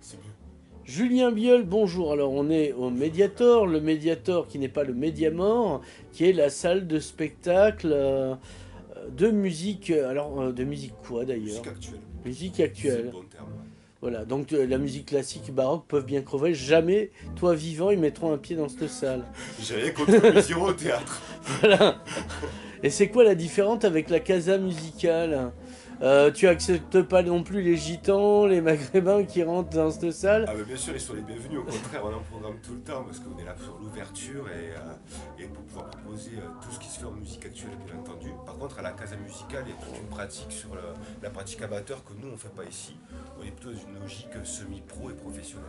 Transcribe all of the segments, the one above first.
c'est mieux. Julien Biol, bonjour. Alors on est au Mediator, le Mediator qui n'est pas le Mediamore, qui est la salle de spectacle de musique. De musique quoi d'ailleurs? Musique actuelle. Musique C'est le actuelle. bon terme. Voilà, donc la musique classique baroque peuvent bien crever. Jamais, toi vivant, ils mettront un pied dans cette salle. J'ai rien contre mais ils iront au théâtre. Voilà. Et c'est quoi la différence avec la casa musicale? Tu acceptes pas non plus les gitans, les maghrébins qui rentrent dans cette salle? Ah mais bien sûr, ils sont les bienvenus, au contraire, on en programme tout le temps parce qu'on est là pour l'ouverture et pour pouvoir proposer tout ce qui se fait en musique actuelle, bien entendu. Par contre, à la casa musicale, il y a toute une pratique sur la pratique amateur que nous, on fait pas ici. On est plutôt dans une logique semi-pro et professionnelle.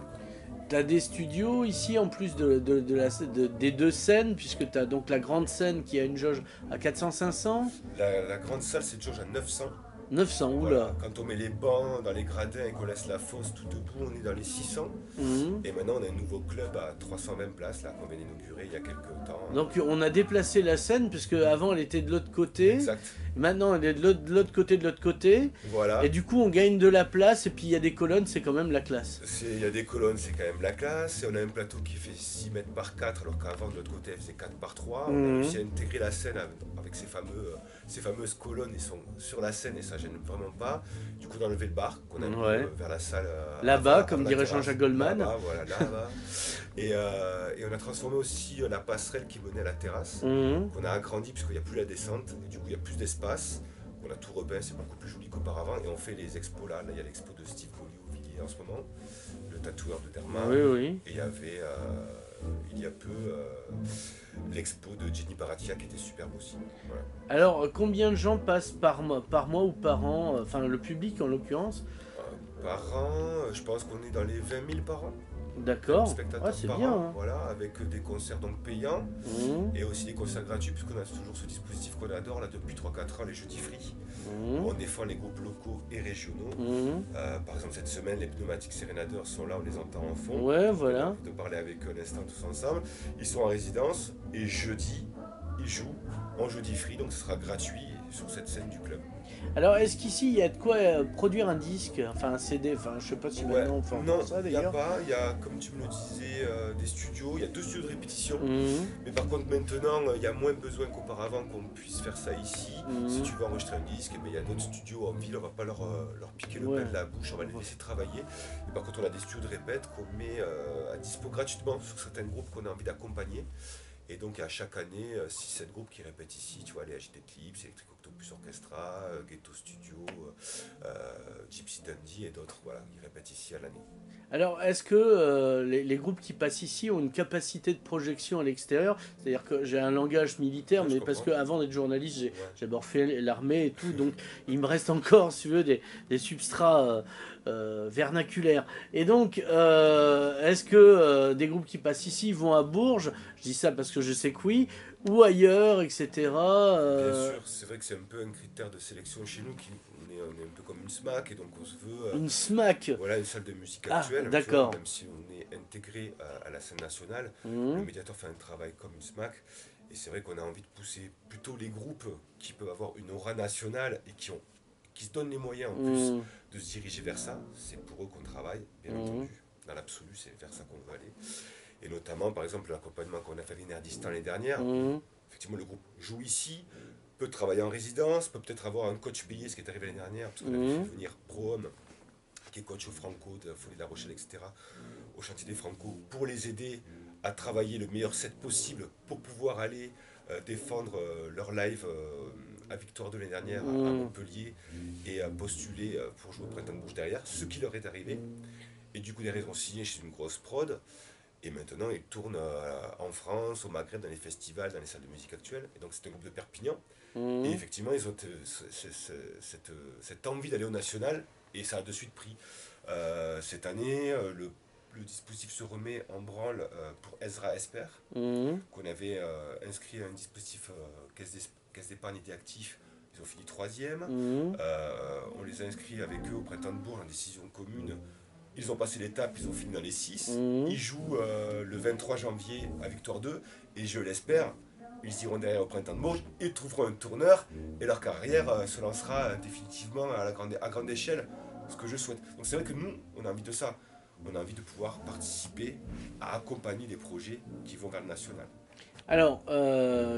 T'as des studios ici en plus des deux scènes, puisque t'as donc la grande scène qui a une jauge à 400-500, La grande salle, c'est toujours à 900. 900, Voilà, oula. quand on met les bancs dans les gradins et qu'on laisse la fosse tout debout, on est dans les 600. Mhm. Et maintenant, on a un nouveau club à 320 places là qu'on vient d'inaugurer il y a quelques temps. Donc on a déplacé la scène, puisque avant elle était de l'autre côté, Exact. maintenant elle est de l'autre côté, de l'autre côté, Voilà. et du coup on gagne de la place, et puis il y a des colonnes, c'est quand même la classe. Il y a des colonnes, c'est quand même la classe. Et on a un plateau qui fait 6 mètres par 4, alors qu'avant, de l'autre côté, elle faisait 4 par 3. On a Mhm. réussi à intégrer la scène avec ces fameuses colonnes. Ils sont sur la scène et ça gêne vraiment pas. Du coup, on a enlevé le bar qu'on a mis Ouais. vers la salle. Là-bas, avant comme la dirait terrasse. Jean-Jacques Goldman. Là-bas, voilà, là-bas. Et on a transformé aussi la passerelle qui menait à la terrasse, Mhm. qu'on a agrandi puisqu'il n'y a plus la descente. Et du coup, il y a plus d'espace. On a tout repeint, c'est beaucoup plus joli qu'auparavant. Et on fait les expos là. Là, il y a l'expo de Steve Collier en ce moment, le tatoueur de Derma. Oui, oui. Et il y avait il y a peu l'expo de Jenny Baratia qui était superbe aussi. Voilà. Alors, combien de gens passent par mois ou par an, enfin le public en l'occurrence? Par an, je pense qu'on est dans les 20 000 par an. 20 000 D'accord. Ouais, spectateurs c'est par bien, an, hein. voilà, avec des concerts donc payants Mhm. et aussi des concerts gratuits, puisqu'on a toujours ce dispositif qu'on adore là depuis 3-4 ans, les jeudis free. Mhm. On défend les groupes locaux et régionaux. Mhm. Par exemple, cette semaine, les pneumatiques sérénadeurs sont là, on les entend en fond. Ouais, voilà. De parler avec eux un instant tous ensemble. Ils sont en résidence et jeudi, ils jouent en jeudi free, donc ce sera gratuit sur cette scène du club. Alors, est-ce qu'ici, il y a de quoi produire un disque, enfin un CD, enfin je sais pas si Ouais, maintenant on fait non, encore ça il n'y a d'ailleurs. pas, il y a, comme tu me le disais, des studios, il y a 2 studios de répétition. Mhm. Mais par contre, maintenant, il y a moins besoin qu'auparavant qu'on puisse faire ça ici. Si Mhm. tu veux enregistrer un disque, eh ben, il y a d'autres studios en ville, on va pas leur piquer le Ouais. pain de la bouche, on va les laisser travailler. Et par contre, on a des studios de répète qu'on met à dispo gratuitement sur certains groupes qu'on a envie d'accompagner. Et donc, à chaque année, 6-7 groupes qui répètent ici. Tu vois, les Agité Clips, Electric Octopus Orchestra, Ghetto Studio, Gypsy Dandy et d'autres, voilà, qui répètent ici à l'année. Alors, est-ce que les groupes qui passent ici ont une capacité de projection à l'extérieur? C'est-à-dire que j'ai un langage militaire, Ouais, je mais parce comprends. qu'avant d'être journaliste, Ouais. j'ai d'abord fait l'armée et tout, donc il me reste encore, si tu veux, des substrats vernaculaires. Et donc, est-ce que des groupes qui passent ici vont à Bourges? Je dis ça parce que je sais que oui, ou ailleurs, etc. Bien sûr, c'est vrai que c'est un peu un critère de sélection chez nous, on est un peu comme une SMAC, et donc on se veut Une SMAC. voilà, une salle de musique Ah, actuelle, tu vois, d'accord. même si on est intégré à la scène nationale, le Mhm. médiateur fait un travail comme une SMAC, et c'est vrai qu'on a envie de pousser plutôt les groupes qui peuvent avoir une aura nationale et qui se donnent les moyens en plus Mhm. de se diriger vers ça, c'est pour eux qu'on travaille, bien Mhm. entendu. Dans l'absolu, c'est vers ça qu'on veut aller. Et notamment, par exemple, l'accompagnement qu'on a fait à l'Inerdistan l'année dernière, Mhm. effectivement, le groupe joue ici, peut travailler en résidence, peut peut-être avoir un coach payé, ce qui est arrivé l'année dernière, parce qu'on avait fait Mhm. venir Prohomme, qui est coach au Franco, de la Folie de la Rochelle, etc., au chantier des Franco, pour les aider à travailler le meilleur set possible pour pouvoir aller défendre leur live à Victoire de l'année dernière à Mhm. Montpellier et à postuler pour jouer au Printemps de Bourges derrière, ce qui leur est arrivé. Et du coup, derrière, ils ont signé chez une grosse prod. Et maintenant, ils tournent en France, au Maghreb, dans les festivals, dans les salles de musique actuelles. Et donc, c'est un groupe de Perpignan. Et Mhm. effectivement, ils ont cette envie d'aller au national. Et ça a de suite pris. Cette année, le dispositif se remet en branle pour Ezra Esper, Mhm. qu'on avait inscrit à un dispositif caisse d'épargne et actifs. Ils ont fini troisième. Mhm. On les a inscrits avec eux au printemps de Bourges en décision commune. Ils ont passé l'étape, ils ont fini dans les 6. Mhm. Ils jouent le 23 janvier à Victoire 2. Et je l'espère, ils iront derrière au printemps de Bourges, ils trouveront un tourneur et leur carrière se lancera définitivement à grande échelle. Ce que je souhaite. Donc c'est vrai que nous, on a envie de ça. on a envie de pouvoir participer à accompagner des projets qui vont vers le national. Alors,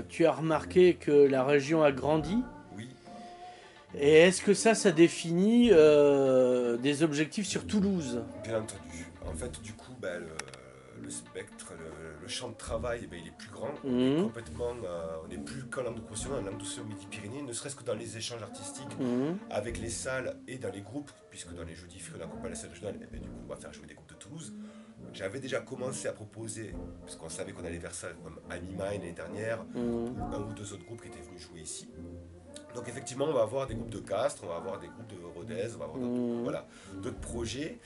tu as remarqué que la région a grandi. Oui, Et est-ce que ça définit des objectifs sur Toulouse? bien entendu. En fait, du coup, ben, le spectre, le champ de travail, ben, il est plus grand. On est Mhm, complètement, on n'est plus qu'en Languedoc-Roussillon, en Languedoc-Midi-Pyrénées, ne serait-ce que dans les échanges artistiques mhm, avec les salles et dans les groupes, puisque dans les jeudis on accompagne la salle régionale, et ben, du coup, on va faire jouer des groupes de Toulouse. J'avais déjà commencé à proposer, parce qu'on savait qu'on allait vers ça, comme Amy Mine l'année dernière, mhm, ou un ou deux autres groupes qui étaient venus jouer ici. Donc effectivement, on va avoir des groupes de Castres, on va avoir des groupes de Rodez, on va avoir d'autres, mhm, voilà, d'autres projets.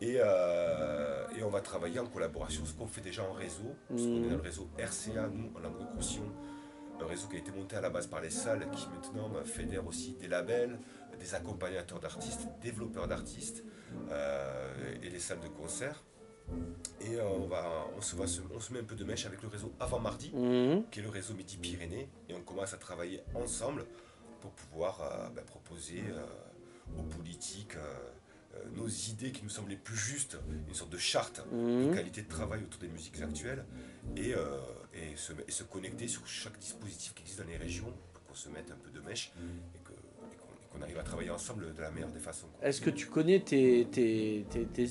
Et on va travailler en collaboration, ce qu'on fait déjà en réseau, parce qu'on est dans mhm, le réseau RCA, nous, en Languedoc-Roussillon, un réseau qui a été monté à la base par les salles, qui maintenant fédère aussi des labels, des accompagnateurs d'artistes, développeurs d'artistes et les salles de concert. Et on se met un peu de mèche avec le réseau Avant Mardi, mhm. qui est le réseau Midi-Pyrénées, et on commence à travailler ensemble pour pouvoir proposer aux politiques nos idées qui nous semblent les plus justes, une sorte de charte de Mhm. qualité de travail autour des musiques actuelles, et, et se connecter sur chaque dispositif qui existe dans les régions pour qu'on se mette un peu de mèche et qu'on arrive à travailler ensemble de la meilleure des façons, quoi. Est-ce que tu connais tes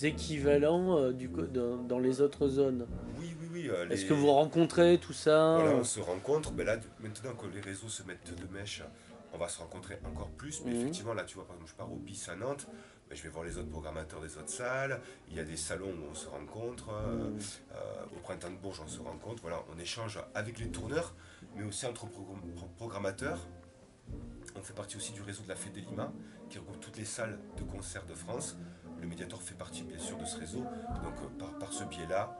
équivalents dans les autres zones? Oui, oui, oui, Est-ce que vous rencontrez tout ça? voilà, on se rencontre. Ben là, maintenant que les réseaux se mettent de mèche, on va se rencontrer encore plus. Mais Mhm, effectivement, là, tu vois, par exemple, je pars au BIS à Nantes, ben, je vais voir les autres programmateurs des autres salles. Il y a des salons où on se rencontre. mhm, Au Printemps de Bourges, on se rencontre. Voilà, on échange avec les tourneurs, mais aussi entre programmateurs. On fait partie aussi du réseau de la Fête des Lima, qui regroupe toutes les salles de concert de France. Le Mediator fait partie, bien sûr, de ce réseau. Donc, par ce biais-là,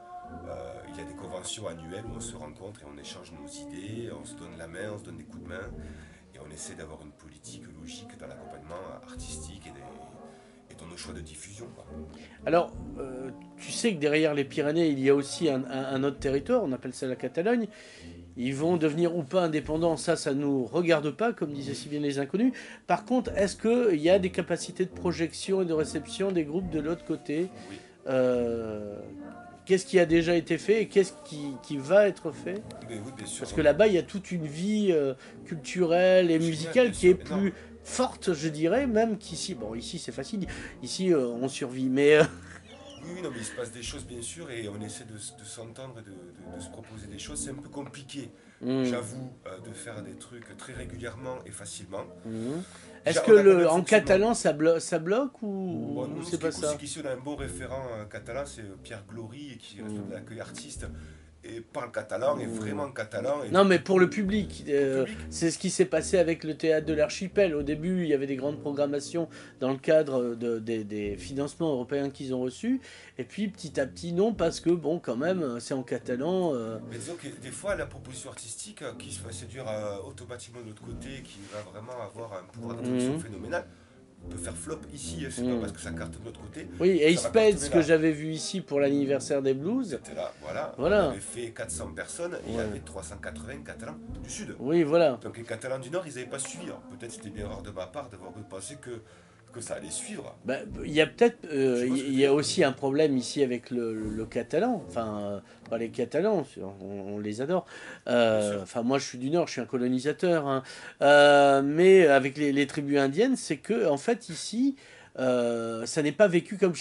il y a des conventions annuelles où on se rencontre et on échange nos idées, on se donne la main, on se donne des coups de main et on essaie d'avoir une politique logique dans l'accompagnement artistique et dans nos choix de diffusion, quoi. Alors, tu sais que derrière les Pyrénées, il y a aussi un autre territoire, on appelle ça la Catalogne. Ils vont devenir ou pas indépendants, ça nous regarde pas, comme disaient si bien les inconnus. Par contre, est-ce qu'il y a des capacités de projection et de réception des groupes de l'autre côté? Oui, Euh, Qu'est-ce qui a déjà été fait et qu'est-ce qui va être fait? mais oui, bien sûr. Parce que là-bas, il y a toute une vie culturelle et Génial, musicale bien qui est sûr, énorme. plus forte, je dirais, même qu'ici. Bon, ici, c'est facile. Ici, on survit. Mais Oui, oui, non, mais il se passe des choses, bien sûr, et on essaie de s'entendre et de se proposer des choses. C'est un peu compliqué, hmm, j'avoue, de faire des trucs très régulièrement et facilement. hmm. Est-ce Déjà, que on a quand même en fonctionnement. catalan, ça bloque Bon, ou nous, c'est ce qui est pas cool, c'est ça? qu'ici, on a un bon référent catalan, c'est Pierre Glory, qui est responsable de Hmm, l'accueil artiste, et parle catalan, est hmm. vraiment catalan, et Non, donc mais du pour le coup, public, pour le public, c'est ce qui s'est passé avec le théâtre de l'Archipel. Au début, il y avait des grandes programmations dans le cadre des financements européens qu'ils ont reçus. Et puis, petit à petit, non, parce que, bon, quand même, c'est en catalan. mais disons que des fois, la proposition artistique qui se fait séduire automatiquement de l'autre côté, qui va vraiment avoir un pouvoir d'attraction Mhm. phénoménal, peut faire flop ici, c'est pas parce Mhm. que ça cartonne de l'autre côté Oui, que et ça va cartonner Spades, que là. j'avais vu ici pour l'anniversaire des blues. C'était là, voilà, on Voilà. avait fait 400 personnes et il y Ouais. avait 380 Catalans du Sud. Oui, voilà. Donc les Catalans du Nord, ils n'avaient pas suivi. Alors, peut-être c'était une erreur de ma part d'avoir pensé que ça allait suivre. Bah, il y a peut-être, Tu vois ce que il je veux y a dire? aussi un problème ici avec le catalan. Enfin, pas les Catalans, on les adore. Bien sûr. Enfin, moi, je suis du Nord, je suis un colonisateur, hein. Mais avec les tribus indiennes, c'est que en fait ici, ça n'est pas vécu comme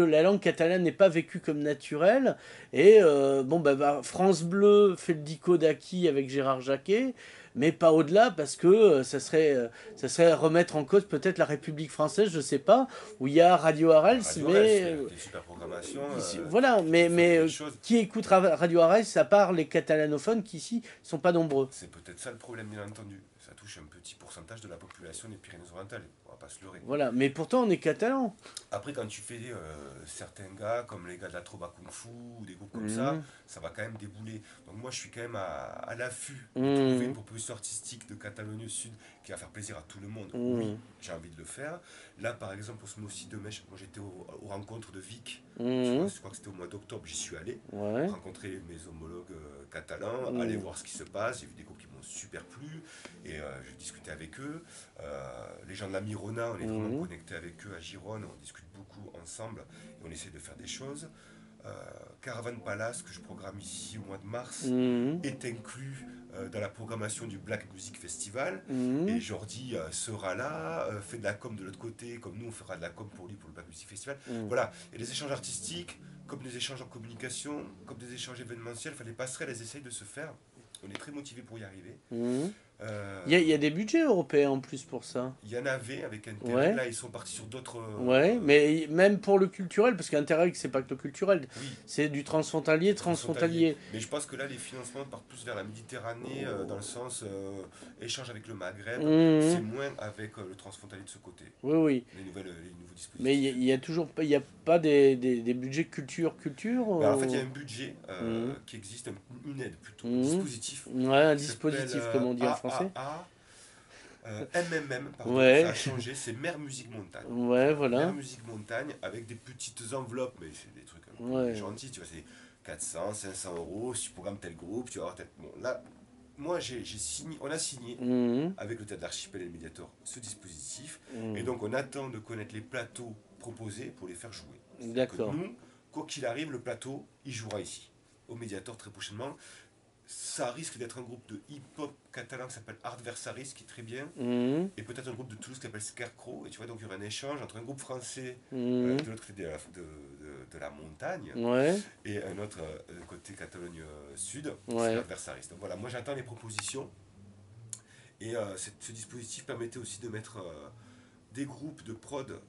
la langue catalane n'est pas vécue comme naturelle. Et bon, France Bleu fait le dico d'Aki avec Gérard Jacquet. Mais pas au-delà, parce que ça serait remettre en cause peut-être la République française, je sais pas, où il y a Radio Arels, Radio Rels mais qui est super programmation, voilà, qui fait des belles mais choses. qui écoute Radio Arels à part les catalanophones qui ici sont pas nombreux. C'est peut-être ça le problème, bien entendu. Ça touche un petit pourcentage de la population des Pyrénées-Orientales. On va pas se leurrer. Voilà, mais pourtant on est catalan. Après, quand tu fais certains gars, comme les gars de la Troba Kung Fu, ou des groupes comme Mhm, ça va quand même débouler. Donc moi, je suis quand même à l'affût de trouver une mhm, proposition artistique de Catalogne Sud qui va faire plaisir à tout le monde. Oui, mhm, j'ai envie de le faire. Là, par exemple, on se met aussi de mèche. Moi, j'étais aux rencontres de Vic. mhm, Je crois que c'était au mois d'octobre, j'y suis allé. ouais. Rencontrer mes homologues catalans, aller Mhm, voir ce qui se passe. J'ai vu des groupes qui m'ont super plu, et je discutais avec eux. Les gens de la Mirona, on est vraiment connectés avec eux à Gironde, on discute beaucoup ensemble, et on essaie de faire des choses. Caravan Palace, que je programme ici au mois de mars, est inclus dans la programmation du Black Music Festival. Et Jordi sera là, fait de la com de l'autre côté, comme nous on fera de la com pour lui pour le Black Music Festival. Voilà, et les échanges artistiques, comme des échanges en communication, comme des échanges événementiels, les passerelles, elles essayent de se faire. On est très motivés pour y arriver. Il y a des budgets européens en plus pour ça. Il y en avait avec Interreg, là ils sont partis sur d'autres... Ouais, mais même pour le culturel, parce qu'Interreg c'est pas que le culturel, oui, c'est du transfrontalier. Mais je pense que là les financements partent plus vers la Méditerranée, dans le sens échange avec le Maghreb, c'est moins avec le transfrontalier de ce côté. Oui. Les nouveaux dispositifs. Mais il y a toujours pas, il y a pas des budgets culture. Ben, en fait il y a un budget qui existe, une aide plutôt, un dispositif. Ouais, un dispositif comme on dit en français. MMM, pardon, ça a changé, c'est Mer Musique Montagne. Ouais, voilà. Mer Musique Montagne avec des petites enveloppes, mais c'est des trucs gentils, tu vois, c'est 400, 500 euros, si tu programmes tel groupe, tu vas avoir tel... Bon, là, moi, on a signé avec le Théâtre d'Archipel et le Mediator ce dispositif, et donc on attend de connaître les plateaux proposés pour les faire jouer. D'accord. Nous, quoi qu'il arrive, le plateau, il jouera ici, au Mediator très prochainement. Ça risque d'être un groupe de hip-hop catalan qui s'appelle Adversaris, qui est très bien, et peut-être un groupe de Toulouse qui s'appelle Scarecrow, et tu vois, donc il y aura un échange entre un groupe français de l'autre côté de la montagne, et un autre côté Catalogne Sud, c'est Adversaris. Donc voilà, moi j'attends les propositions, et ce dispositif permettait aussi de mettre des groupes de prod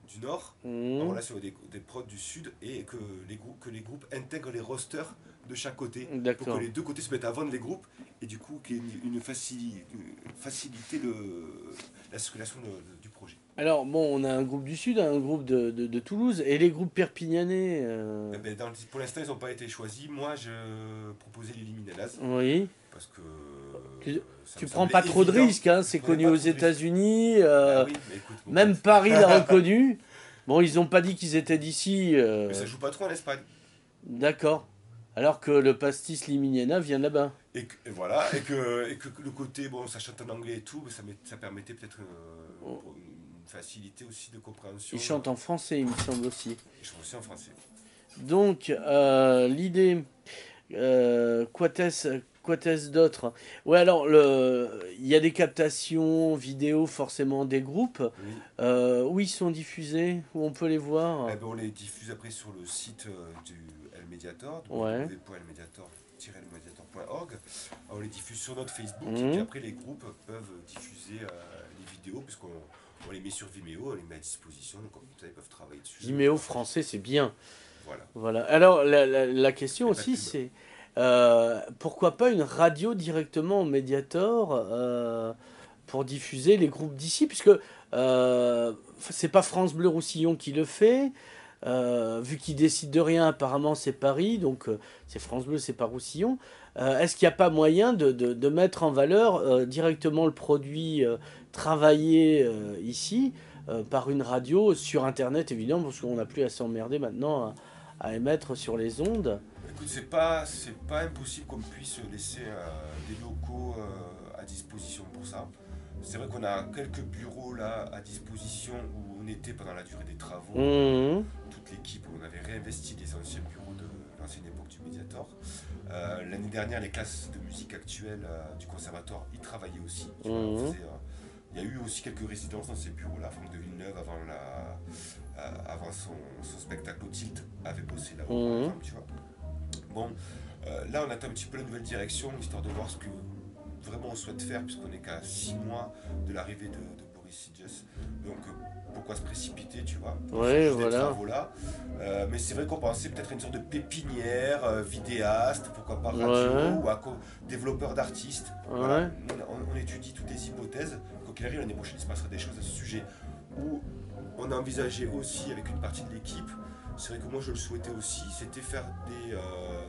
du Nord en relation avec des prods du Sud, et que les groupes intègrent les rosters de chaque côté, pour que les deux côtés se mettent à vendre les groupes, et du coup qu'il y ait faciliter la circulation du projet. Alors bon, on a un groupe du Sud, un groupe de Toulouse, et les groupes perpignanais Eh ben, pour l'instant ils n'ont pas été choisis. Moi je proposais les Liminellas. Oui. Parce que tu prends pas trop de risques, hein, c'est connu aux États-Unis, oui, écoute, même Paris l'a reconnu. Bon, ils n'ont pas dit qu'ils étaient d'ici. Mais ça joue pas trop en Espagne. D'accord. Alors que le pastis Liminiana vient de là-bas. Et voilà, et que le côté, bon, ça chante en anglais et tout, mais ça permettait peut-être une facilité aussi de compréhension. Ils chantent en français, il me semble aussi. Ils chantent aussi en français. Donc, l'idée, quoi est-ce d'autre? Ouais, alors, il y a des captations vidéo forcément des groupes. Oui. Où ils sont diffusés? Où on peut les voir? Eh ben, on les diffuse après sur le site du El Mediator, www.elmediator-elmediator.org. On les diffuse sur notre Facebook, et puis après les groupes peuvent diffuser les vidéos, puisqu'on les met sur Vimeo, on les met à disposition, donc comme ça ils peuvent travailler dessus. Vimeo français, c'est bien. Voilà. Alors, la question aussi, c'est pourquoi pas une radio directement au Mediator pour diffuser les groupes d'ici, puisque c'est pas France Bleu Roussillon qui le fait. Vu qu'ils décident de rien, apparemment c'est Paris, donc c'est France Bleu, c'est pas Roussillon. Est-ce qu'il n'y a pas moyen de mettre en valeur directement le produit travaillé ici par une radio sur Internet, évidemment, parce qu'on n'a plus à s'emmerder maintenant à émettre sur les ondes? Écoute, c'est pas impossible qu'on puisse laisser des locaux à disposition pour ça. C'est vrai qu'on a quelques bureaux là à disposition où on était pendant la durée des travaux. Toute l'équipe, on avait réinvesti les anciens bureaux de l'ancienne époque du Mediator. L'année dernière, les classes de musique actuelles du conservatoire y travaillaient aussi. Il y a eu aussi quelques résidences dans ces bureaux-là. Franck de Villeneuve, avant son spectacle au Tilt, avait bossé là-haut, par exemple, tu vois. Bon, là on attend un petit peu la nouvelle direction, histoire de voir ce que vraiment on souhaite faire, puisqu'on n'est qu'à 6 mois de l'arrivée de Boris Sidious. Donc pourquoi se précipiter, tu vois, Ouais, des voilà. travaux-là. Mais c'est vrai qu'on pensait peut-être à une sorte de pépinière, vidéaste, pourquoi pas radio, ou développeur d'artistes. Voilà. On étudie toutes les hypothèses. Quoi qu'il arrive, l'année prochaine il se passera des choses à ce sujet. Où on a envisagé aussi avec une partie de l'équipe, c'est vrai que moi je le souhaitais aussi, c'était faire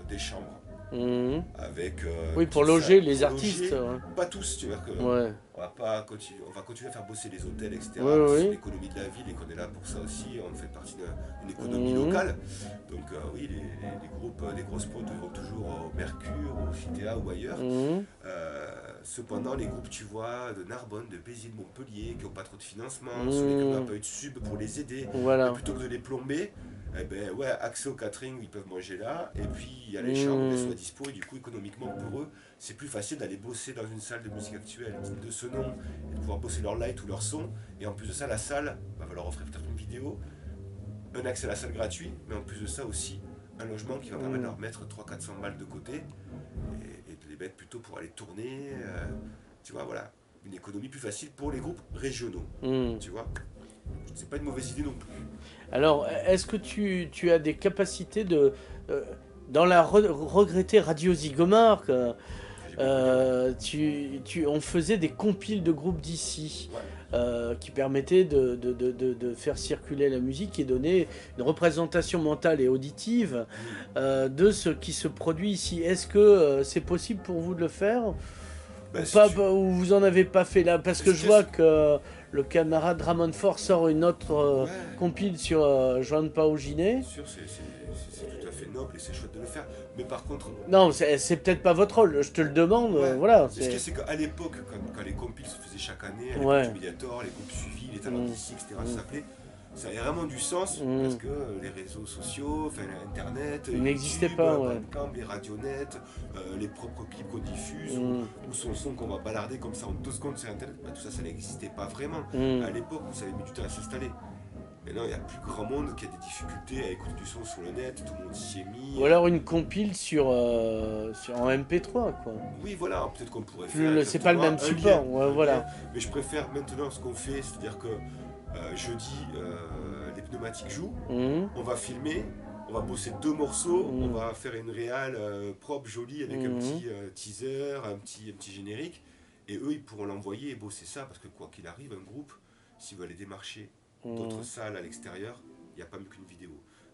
des chambres. Mhm. avec Oui, pour toute ça, loger les pour artistes. loger, Ouais. pas tous, tu vois que Ouais. on va continuer à faire bosser les hôtels, etc. Oui, Parce que c'est oui. l'économie de la ville et qu'on est là pour ça aussi. On fait partie d'une économie Mhm. locale. Donc oui, les groupes, les grosses potes vont toujours au Mercure, au Citéa ou ailleurs. Mhm. Cependant, les groupes, tu vois, de Narbonne, de Béziers, de Montpellier, qui n'ont pas trop de financement, sur lesquels on n'a Mhm. pas eu de sub pour les aider, mais Voilà. plutôt que de les plomber, eh ben ouais, accès au catering, ils peuvent manger là, et puis il y a les chambres, elles sont à Mhm. dispo, et du coup, économiquement, pour eux, c'est plus facile d'aller bosser dans une salle de musique actuelle digne de ce nom, et de pouvoir bosser leur light ou leur son, et en plus de ça, la salle va leur offrir peut-être une vidéo, un accès à la salle gratuit, mais en plus de ça aussi, un logement qui va permettre de Mhm. leur mettre 300-400 balles de côté, et de les mettre plutôt pour aller tourner, tu vois, voilà, une économie plus facile pour les groupes régionaux, Mhm. tu vois. C'est pas une mauvaise idée non plus. Alors, est-ce que tu as des capacités de... euh, dans la regrettée Radio Zigomar, Que j'ai beaucoup aimé, ouais. on faisait des compiles de groupes d'ici Ouais. qui permettaient de faire circuler la musique et donner une représentation mentale et auditive Oui. de ce qui se produit ici. Est-ce que c'est possible pour vous de le faire ou Bah, si pas, tu... ou vous en avez pas fait là? Parce que je vois Qu'est-ce... que le camarade Ramon Fort sort une autre Ouais. compile sur Joan Pao Bien Ginet. sûr, c'est tout à fait noble et c'est chouette de le faire. Mais par contre, Non, c'est peut-être pas votre rôle, je te le demande, ouais. voilà. Mais ce qui est, c'est qu'à l'époque, quand les compiles se faisaient chaque année, à l'époque du Ouais. Mediator, les groupes suivis, les talents Mm, d'ici, etc., ça mm, s'appelait, ça avait vraiment du sens parce mm. que les réseaux sociaux, enfin Internet, Il n'existait YouTube, pas, ouais. Bandcamp, les radionettes, les propres clips qu'on diffuse Mm, ou son qu'on va balarder comme ça en 2 secondes sur Internet, bah, tout ça, ça n'existait pas vraiment. mm. À l'époque, ça avait mis du temps à s'installer. Maintenant, il y a plus grand monde qui a des difficultés à écouter du son sur le net, tout le monde s'y est mis. Ou alors une compile en MP3, quoi. Oui, voilà, peut-être qu'on pourrait faire C'est pas le exactement même support, ouais, un lien, voilà. mais je préfère maintenant ce qu'on fait, c'est-à-dire que jeudi, les pneumatiques jouent, Mm, on va filmer, on va bosser 2 morceaux, on mm, va faire une réal propre, jolie, avec un mm, petit teaser, un petit générique, et eux, ils pourront l'envoyer et bosser ça, parce que quoi qu'il arrive, un groupe, s'il veut aller démarcher d'autres mm, salles à l'extérieur, il n'y a pas mieux qu'une vidéo.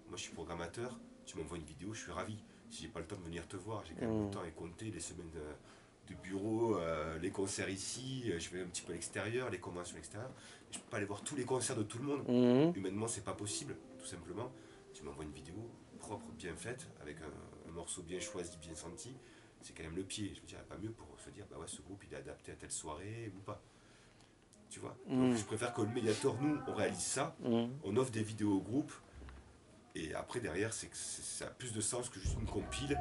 Moi, je suis programmateur, tu m'envoies une vidéo, je suis ravi. Si j'ai pas le temps de venir te voir, j'ai quand même le mm, temps et compter les semaines de bureau, les concerts ici, je vais un petit peu à l'extérieur, les conventions à l'extérieur. Je peux pas aller voir tous les concerts de tout le monde. mm. Humainement, c'est pas possible, tout simplement. Tu m'envoies une vidéo propre, bien faite, avec un morceau bien choisi, bien senti. C'est quand même le pied. Je me dirais pas mieux pour se dire, bah ouais, ce groupe il est adapté à telle soirée ou pas. Tu vois. Donc Mm, je préfère que le médiateur, nous, on réalise ça, mm. on offre des vidéos au groupe, et après, derrière, c'est que ça a plus de sens que juste une compile.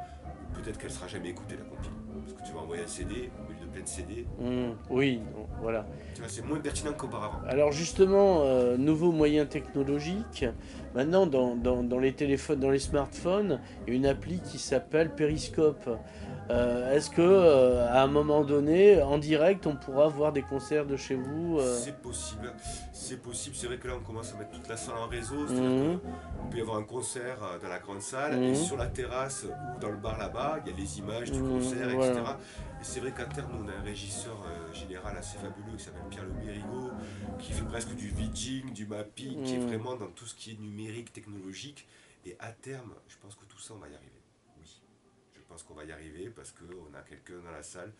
Peut-être qu'elle sera jamais écoutée, la compile. Parce que tu vas envoyer un CD, au milieu de plein de CD. Oui, voilà. Tu vois, c'est moins pertinent qu'auparavant. Alors justement, nouveau moyen technologique. Maintenant, dans les téléphones, dans les smartphones, il y a une appli qui s'appelle Periscope. Est-ce que à un moment donné, en direct, on pourra voir des concerts de chez vous C'est possible. C'est possible. C'est vrai que là, on commence à mettre toute la salle en réseau. C'est-à-dire Mhm, qu'on peut y avoir un concert dans la grande salle, et mhm, sur la terrasse ou dans le bar là-bas, il y a les images du concert, voilà. etc. Et c'est vrai qu'à terme, on a un régisseur général assez fabuleux qui s'appelle Pierre Le Bérigot, qui fait presque du vidging, du mapping, qui est Mhm, vraiment dans tout ce qui est numérique, technologique. Et à terme, je pense que tout ça, on va y arriver. Oui, je pense qu'on va y arriver parce qu'on a quelqu'un dans la salle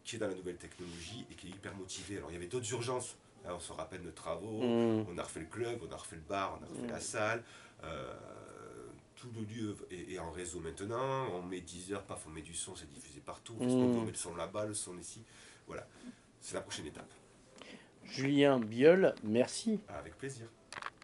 qui est dans la nouvelle technologie et qui est hyper motivé. Alors, il y avait d'autres urgences. Là, on se rappelle nos travaux, mhm, on a refait le club, on a refait le bar, on a refait la salle. Euh, tout le lieu est en réseau maintenant. On met 10 heures, paf, on met du son, c'est diffusé partout. On mhm. met le son là-bas, le son ici. Voilà, c'est la prochaine étape. Julien Biol, merci. Avec plaisir.